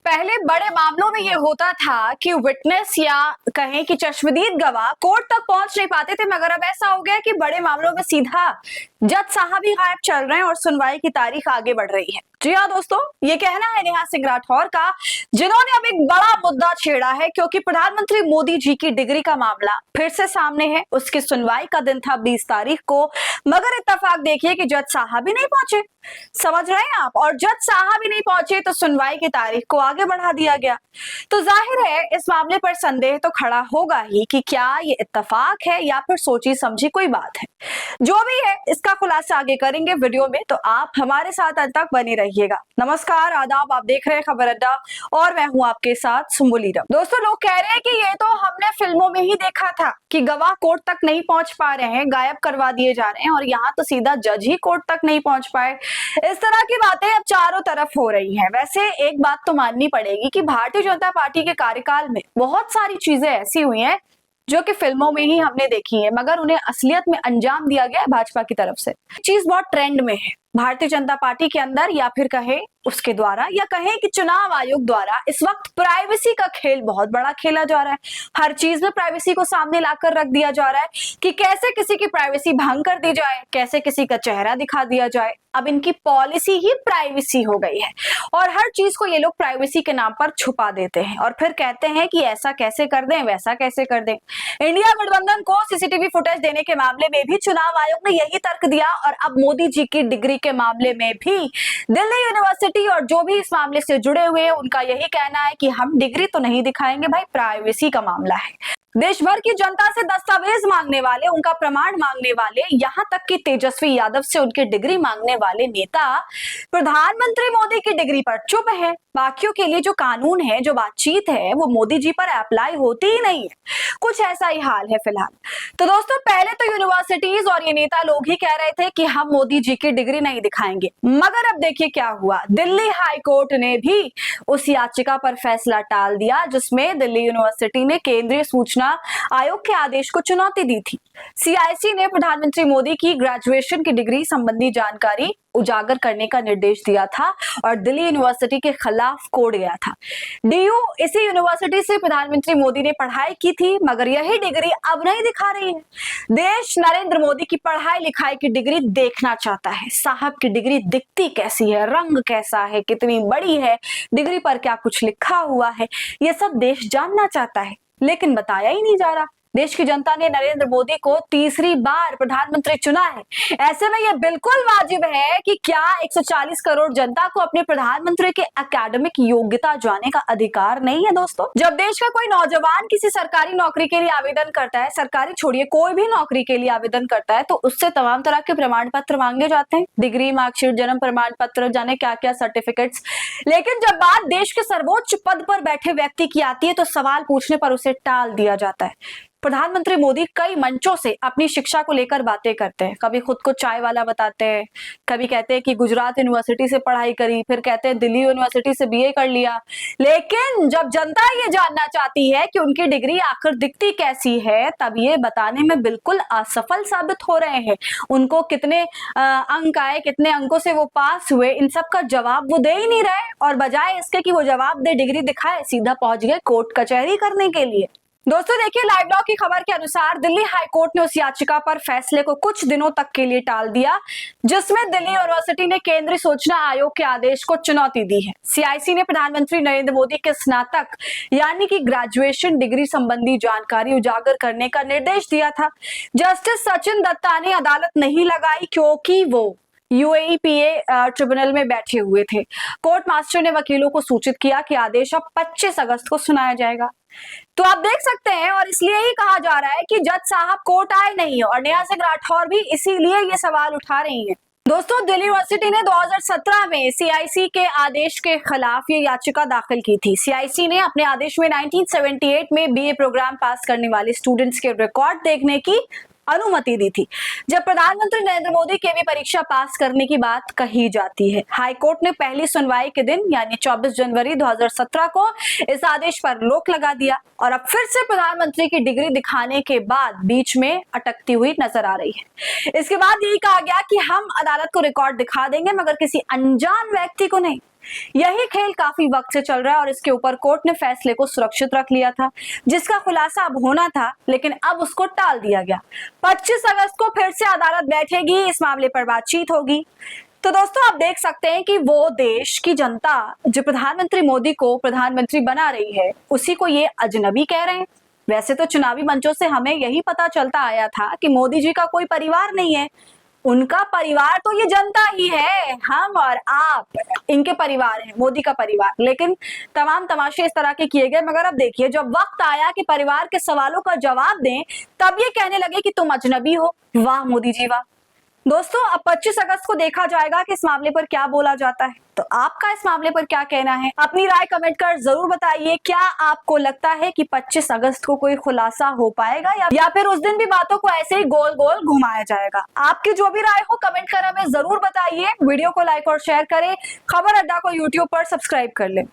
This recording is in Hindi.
पहले बड़े मामलों में ये होता था कि विटनेस या कहें कि चश्मदीद गवाह कोर्ट तक पहुंच नहीं पाते थे, मगर अब ऐसा हो गया कि बड़े मामलों में सीधा जज साहब ही गायब चल रहे हैं और सुनवाई की तारीख आगे बढ़ रही है। जी हाँ दोस्तों, ये कहना है नेहा सिंह राठौर का, जिन्होंने अब एक बड़ा मुद्दा छेड़ा है क्योंकि प्रधानमंत्री मोदी जी की डिग्री का मामला फिर से सामने है। उसकी सुनवाई का दिन था 20 तारीख को, मगर इत्तेफाक देखिए कि जज साहब ही नहीं पहुंचे। समझ रहे हैं आप? और जज साहब ही नहीं पहुंचे तो सुनवाई की तारीख को आगे बढ़ा दिया गया। तो जाहिर है इस मामले पर संदेह तो खड़ा होगा ही कि क्या ये इत्तेफाक है या फिर सोची समझी कोई बात है। जो भी है इसका खुलासा आगे करेंगे वीडियो में, तो आप हमारे साथ अंत तक बने रहिएगा। नमस्कार, आदाब, आप देख रहे हैं खबर अड्डा और मैं हूं आपके साथ सुम्बुली रम। दोस्तों, लोग कह रहे हैं कि ये तो हमने फिल्मों में ही देखा था कि गवाह कोर्ट तक नहीं पहुंच पा रहे हैं, गायब करवा दिए जा रहे हैं, और यहाँ तो सीधा जज ही कोर्ट तक नहीं पहुंच पाए। इस तरह की बातें अब चारों तरफ हो रही हैं। वैसे एक बात तो माननी पड़ेगी कि भारतीय जनता पार्टी के कार्यकाल में बहुत सारी चीजें ऐसी हुई हैं जो कि फिल्मों में ही हमने देखी है, मगर उन्हें असलियत में अंजाम दिया गया है भाजपा की तरफ से। चीज बहुत ट्रेंड में है भारतीय जनता पार्टी के अंदर, या फिर कहे उसके द्वारा, या कहें कि चुनाव आयोग द्वारा इस वक्त प्राइवेसी का खेल बहुत बड़ा खेला जा रहा है। हर चीज में प्राइवेसी को सामने लाकर रख दिया जा रहा है कि कैसे किसी की प्राइवेसी भंग कर दी जाए, कैसे किसी का चेहरा दिखा दिया जाए। अब इनकी पॉलिसी ही प्राइवेसी हो गई है और हर चीज को ये लोग प्राइवेसी के नाम पर छुपा देते हैं और फिर कहते हैं कि ऐसा कैसे कर दें, वैसा कैसे कर दें। इंडिया गठबंधन को सीसीटीवी फुटेज देने के मामले में भी चुनाव आयोग ने यही तर्क दिया, और अब मोदी जी की डिग्री के मामले में भी दिल्ली यूनिवर्सिटी और जो भी इस मामले से जुड़े हुए हैं उनका यही कहना है कि हम डिग्री तो नहीं दिखाएंगे भाई, प्राइवेसी का मामला है। देश भर की जनता से दस्तावेज मांगने वाले, उनका प्रमाण मांगने वाले, यहां तक कि तेजस्वी यादव से उनकी डिग्री मांगने वाले नेता प्रधानमंत्री मोदी की डिग्री पर चुप है। बाकियों के लिए जो कानून है, जो बातचीत है, वो मोदी जी पर अप्लाई होती ही नहीं है। कुछ ऐसा ही हाल है फिलहाल। तो दोस्तों, पहले तो यूनिवर्सिटीज और ये नेता लोग ही कह रहे थे कि हम मोदी जी की डिग्री नहीं दिखाएंगे, मगर अब देखिए क्या हुआ। दिल्ली हाई कोर्ट ने भी उस याचिका पर फैसला टाल दिया जिसमें दिल्ली यूनिवर्सिटी ने केंद्रीय सूचना आयोग के आदेश को चुनौती दी थी। सीआईसी ने प्रधानमंत्री मोदी की ग्रेजुएशन की डिग्री संबंधी जानकारी उजागर करने का निर्देश दिया था और दिल्ली यूनिवर्सिटी के खिलाफ कोर्ट गया था। डीयू इसी यूनिवर्सिटी से प्रधानमंत्री मोदी ने पढ़ाई की थी, मगर यही डिग्री अब नहीं दिखा रही है। देश नरेंद्र मोदी की पढ़ाई लिखाई की डिग्री देखना चाहता है। साहब की डिग्री दिखती कैसी है, रंग कैसा है, कितनी बड़ी है, डिग्री पर क्या कुछ लिखा हुआ है, ये सब देश जानना चाहता है, लेकिन बताया ही नहीं जा रहा। देश की जनता ने नरेंद्र मोदी को तीसरी बार प्रधानमंत्री चुना है। ऐसे में यह बिल्कुल वाजिब है कि क्या 140 करोड़ जनता को अपने प्रधानमंत्री के एकेडमिक योग्यता जानने का अधिकार नहीं है? दोस्तों, जब देश का कोई नौजवान किसी सरकारी नौकरी के लिए आवेदन करता है, सरकारी छोड़िए कोई भी नौकरी के लिए आवेदन करता है, तो उससे तमाम तरह के प्रमाण पत्र मांगे जाते हैं, डिग्री, मार्कशीट, जन्म प्रमाण पत्र, जाने क्या क्या सर्टिफिकेट्स। लेकिन जब बात देश के सर्वोच्च पद पर बैठे व्यक्ति की आती है तो सवाल पूछने पर उसे टाल दिया जाता है। प्रधानमंत्री मोदी कई मंचों से अपनी शिक्षा को लेकर बातें करते हैं। कभी खुद को चाय वाला बताते हैं, कभी कहते हैं कि गुजरात यूनिवर्सिटी से पढ़ाई करी, फिर कहते हैं दिल्ली यूनिवर्सिटी से बीए कर लिया। लेकिन जब जनता ये जानना चाहती है कि उनकी डिग्री आखिर दिखती कैसी है, तब ये बताने में बिल्कुल असफल साबित हो रहे हैं। उनको कितने अंक आए, कितने अंकों से वो पास हुए, इन सब का जवाब वो दे ही नहीं रहे, और बजाय इसके कि वो जवाब दे, डिग्री दिखाए, सीधा पहुंच गए कोर्ट कचहरी करने के लिए। दोस्तों देखिए, लाइव लॉ की खबर के अनुसार दिल्ली हाई कोर्ट ने उस याचिका पर फैसले को कुछ दिनों तक के लिए टाल दिया जिसमें दिल्ली यूनिवर्सिटी ने केंद्रीय सूचना आयोग के आदेश को चुनौती दी है। सीआईसी ने प्रधानमंत्री नरेंद्र मोदी के स्नातक यानी कि ग्रेजुएशन डिग्री संबंधी जानकारी उजागर करने का निर्देश दिया था। जस्टिस सचिन दत्ता ने अदालत नहीं लगाई क्योंकि वो यूएईपीए ट्रिब्यूनल में बैठे हुए थे। कोर्ट मास्टर ने वकीलों को सूचित किया कि आदेश अब 25 अगस्त को सुनाया जाएगा। तो आप देख सकते हैं, और इसलिए ही कहा जा रहा है कि जज साहब कोर्ट आए नहीं, और नेहा सिंह राठौर भी इसीलिए ये सवाल उठा रही हैं। दोस्तों, दिल्ली यूनिवर्सिटी ने 2017 में सीआईसी के आदेश के खिलाफ ये याचिका दाखिल की थी। सीआईसी ने अपने आदेश में 1978 में बीए प्रोग्राम पास करने वाले स्टूडेंट्स के रिकॉर्ड देखने की अनुमति दी थी, जब प्रधानमंत्री नरेंद्र मोदी के भी परीक्षा पास करने की बात कही जाती है। हाईकोर्ट ने पहली सुनवाई के दिन यानी 24 जनवरी 2017 को इस आदेश पर रोक लगा दिया, और अब फिर से प्रधानमंत्री की डिग्री दिखाने के बाद बीच में अटकती हुई नजर आ रही है। इसके बाद यही कहा गया कि हम अदालत को रिकॉर्ड दिखा देंगे, मगर किसी अनजान व्यक्ति को नहीं। यही खेल काफी वक्त से चल रहा है और इसके ऊपर कोर्ट ने फैसले को सुरक्षित रख लिया था, जिसका खुलासा अब होना था, लेकिन अब उसको टाल दिया गया। 25 अगस्त को फिर से अदालत बैठेगी, इस मामले पर बातचीत होगी। तो दोस्तों, आप देख सकते हैं कि वो देश की जनता जो प्रधानमंत्री मोदी को प्रधानमंत्री बना रही है, उसी को ये अजनबी कह रहे हैं। वैसे तो चुनावी मंचों से हमें यही पता चलता आया था कि मोदी जी का कोई परिवार नहीं है, उनका परिवार तो ये जनता ही है, हम और आप इनके परिवार हैं, मोदी का परिवार। लेकिन तमाम तमाशे इस तरह के किए गए, मगर अब देखिए जब वक्त आया कि परिवार के सवालों का जवाब दें, तब ये कहने लगे कि तुम अजनबी हो। वाह मोदी जी वाह। दोस्तों, अब 25 अगस्त को देखा जाएगा कि इस मामले पर क्या बोला जाता है। तो आपका इस मामले पर क्या कहना है, अपनी राय कमेंट कर जरूर बताइए। क्या आपको लगता है कि 25 अगस्त को कोई खुलासा हो पाएगा या फिर उस दिन भी बातों को ऐसे ही गोल गोल घुमाया जाएगा? आपकी जो भी राय हो कमेंट कर हमें जरूर बताइए। वीडियो को लाइक और शेयर करें। खबर अड्डा को यूट्यूब पर सब्सक्राइब कर लें।